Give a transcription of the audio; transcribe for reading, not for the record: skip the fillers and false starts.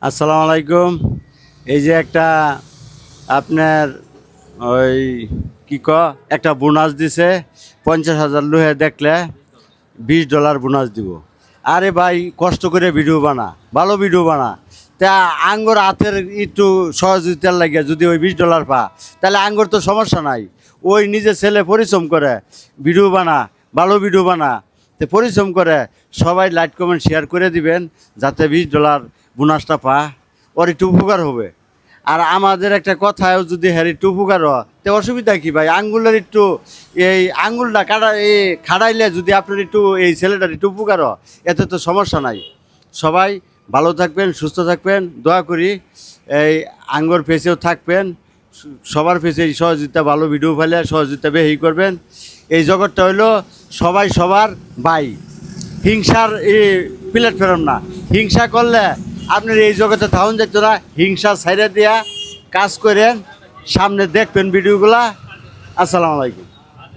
আসসালামু আলাইকুম। এই যে একটা আপনার ওই কি একটা বোনাস দিছে, 50,000 লোহে দেখলে $20 বোনাস দিব। আরে ভাই, কষ্ট করে ভিডিও বানা, ভালো ভিডিও বানা। তা আঙ্গর হাতের একটু সহযোগিতার লাগে যদি ওই $20 পা, তাহলে আঙ্গর তো সমস্যা নাই। ওই নিজে ছেলে পরিশ্রম করে ভিডিও বানা, ভালো ভিডিও বানা। তো পরিশ্রম করে সবাই লাইক কমেন্ট শেয়ার করে দিবেন, যাতে $20 বোনাসটা পা, ওর একটু উপকার হবে। আর আমাদের একটা কথায়ও যদি হ্যাঁ একটু উপকার হয়, তো অসুবিধা কি ভাই? আঙ্গুলের একটু এই আঙ্গুলটা খাড়াইলে যদি আপনার একটু এই ছেলেটার একটু উপকার হয়, এতে তো সমস্যা নাই। সবাই ভালো থাকবেন, সুস্থ থাকবেন, দোয়া করি। এই আঙ্গুর ফেসেও থাকবেন, সবার ফেসে সহযোগিতা, ভালো ভিডিও ফেলে সহযোগিতা বেশি করবেন। এই জগৎটা হইলো সবাই সবার ভাই, হিংসার প্ল্যাটফর্ম না। হিংসা করলে আপনার এই জগতে থাকুন যেত না। হিংসা ছাইড়া দিয়া কাজ করেন, সামনে দেখবেন ভিডিওগুলা। আসসালামু আলাইকুম।